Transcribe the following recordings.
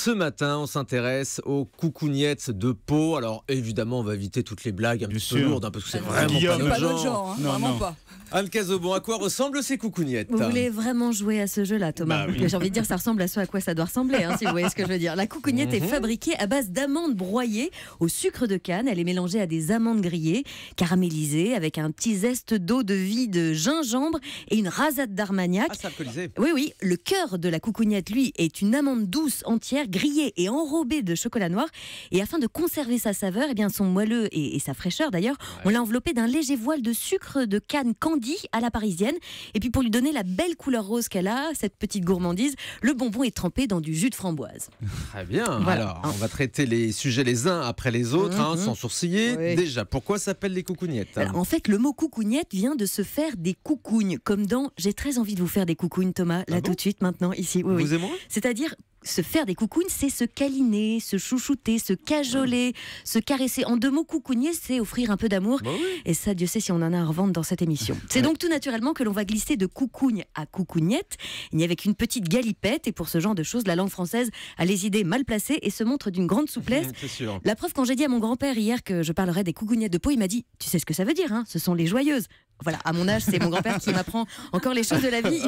Ce matin, on s'intéresse aux coucougnettes de Pau. Alors évidemment, on va éviter toutes les blagues un petit peu lourdes, parce que c'est vraiment pas notre genre. Vraiment pas. Anne Cazobon, à quoi ressemblent ces coucougnettes? Vous voulez vraiment jouer à ce jeu-là, Thomas? Oui. J'ai envie de dire, ça ressemble à ce à quoi ça doit ressembler, si vous voyez ce que je veux dire. La coucougnette est fabriquée à base d'amandes broyées au sucre de canne. Elle est mélangée à des amandes grillées, caramélisées, avec un petit zeste d'eau de vie de gingembre et une rasade d'armagnac. Ah, c'est alcoolisé. Oui. Le cœur de la coucougnette, lui, est une amande douce entière, grillée et enrobée de chocolat noir. Et afin de conserver sa saveur, son moelleux et sa fraîcheur d'ailleurs, on l'a enveloppé d'un léger voile de sucre de canne candy à la parisienne. Et puis pour lui donner la belle couleur rose qu'elle a, cette petite gourmandise, le bonbon est trempé dans du jus de framboise. Très bien. Voilà. Alors, on va traiter les sujets les uns après les autres, sans sourciller. Oui. Déjà, pourquoi s'appellent les coucougnettes? Alors, en fait, le mot coucougnette vient de se faire des coucougnes, comme dans « J'ai très envie de vous faire des coucougnes, Thomas », là tout de suite, maintenant, ici. Oui. Vous aimez? C'est-à-dire, se faire des coucougnes, c'est se câliner, se chouchouter, se cajoler, se caresser. En deux mots, coucougner, c'est offrir un peu d'amour. Et ça, Dieu sait si on en a à revendre dans cette émission. C'est donc tout naturellement que l'on va glisser de coucougne à coucougnette. Il n'y avait qu'une petite galipette. Et pour ce genre de choses, la langue française a les idées mal placées et se montre d'une grande souplesse. C'est sûr. La preuve, quand j'ai dit à mon grand-père hier que je parlerais des coucougnettes de Pau, il m'a dit « Tu sais ce que ça veut dire, hein? Ce sont les joyeuses ». Voilà, à mon âge, c'est mon grand-père qui m'apprend encore les choses de la vie.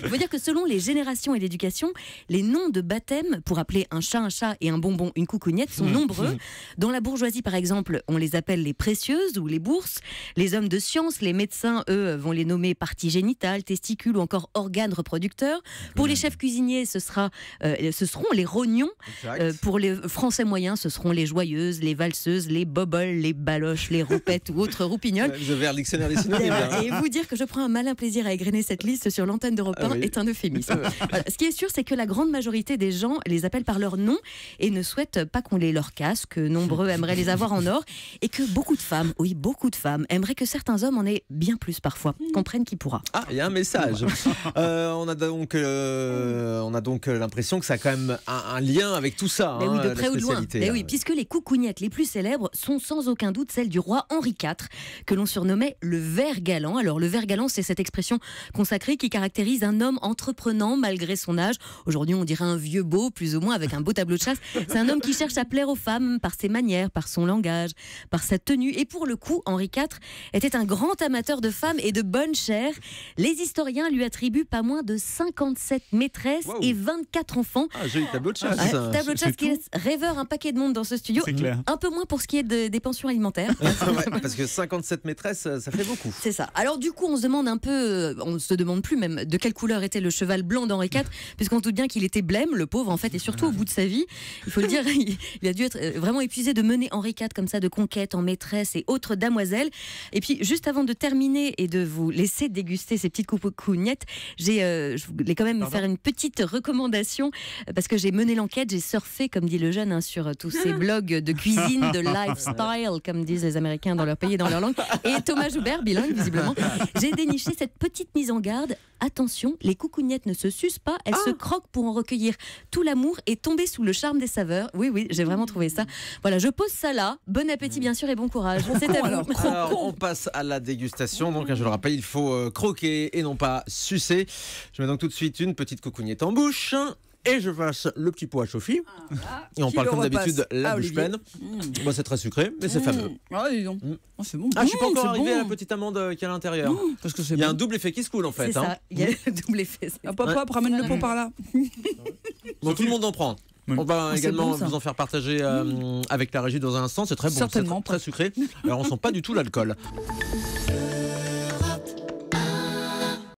Il faut dire que selon les générations et l'éducation, les noms de baptême pour appeler un chat et un bonbon une coucougnette sont nombreux. Dans la bourgeoisie, par exemple, on les appelle les précieuses ou les bourses. Les hommes de science, les médecins, eux, vont les nommer parties génitales, testicules ou encore organes reproducteurs. Pour les chefs cuisiniers, ce seront les rognons. Pour les Français moyens, ce seront les joyeuses, les valseuses, les boboles, les baloches, les roupettes ou autres roupignoles. Vous avez un dictionnaire des synonymes. Et vous dire que je prends un malin plaisir à égrener cette liste sur l'antenne d'Europe 1 est un euphémisme. Voilà. Ce qui est sûr, c'est que la grande majorité des gens les appellent par leur nom et ne souhaitent pas qu'on les leur casse, que nombreux aimeraient les avoir en or et que beaucoup de femmes, aimeraient que certains hommes en aient bien plus parfois. Comprennent qui pourra. Ah, il y a un message. On a donc l'impression que ça a quand même un lien avec tout ça. Mais oui, de près ou de loin. Mais oui, puisque les coucougnettes les plus célèbres sont sans aucun doute celles du roi Henri IV, que l'on surnommait le ver galant. Alors le ver galant, c'est cette expression consacrée qui caractérise un homme entreprenant malgré son âge. Aujourd'hui, on dirait un vieux beau, plus ou moins, avec un beau tableau de chasse. C'est un homme qui cherche à plaire aux femmes par ses manières, par son langage, par sa tenue. Et pour le coup, Henri IV était un grand amateur de femmes et de bonne chair. Les historiens lui attribuent pas moins de 57 maîtresses et 24 enfants. Ah, joli tableau de chasse. Tableau de chasse qui laisse rêveur un paquet de monde dans ce studio. C'est clair. Un peu moins pour ce qui est des pensions alimentaires. Parce que 57 maîtresses, ça fait beaucoup. C'est ça. Alors du coup, on se demande un peu, on se demande plus même de quelle couleur était le cheval blanc d'Henri IV, puisqu'on se doute bien qu'il était blême, le pauvre en fait, et surtout au bout de sa vie, il faut le dire, il a dû être vraiment épuisé de mener Henri IV comme ça de conquête en maîtresse et autres damoiselles. Et puis juste avant de terminer et de vous laisser déguster ces petites coucougnettes, je voulais quand même faire une petite recommandation parce que j'ai mené l'enquête, j'ai surfé comme dit le jeune sur tous ces blogs de cuisine, de lifestyle comme disent les Américains dans leur pays et dans leur langue. Et Thomas Joubert, bilingue visiblement, j'ai déniché cette petite mise en garde. Attention, les coucougnettes ne se sucent pas, elles se croquent pour en recueillir tout l'amour et tomber sous le charme des saveurs. Oui, j'ai vraiment trouvé ça. Voilà, je pose ça là. Bon appétit bien sûr et bon courage. C'est à vous. Alors, on passe à la dégustation. Donc, je le rappelle, il faut croquer et non pas sucer. Je mets donc tout de suite une petite coucougnette en bouche. Et je passe le petit pot à chauffer. Et on parle comme d'habitude la bouche pleine. Moi, c'est très sucré, mais c'est fameux. Ah, dis donc. C'est bon. Ah, je suis pas encore arrivé à la petite amande qui est à l'intérieur. Parce que Il y a un double effet qui se coule en fait. C'est ça, il y a le double effet. Hop, ramène le pot par là. Donc tout le monde en prend. On va également bon, vous en faire partager avec la régie dans un instant. C'est très bon, Certainement c'est très sucré. Alors on sent pas du tout l'alcool.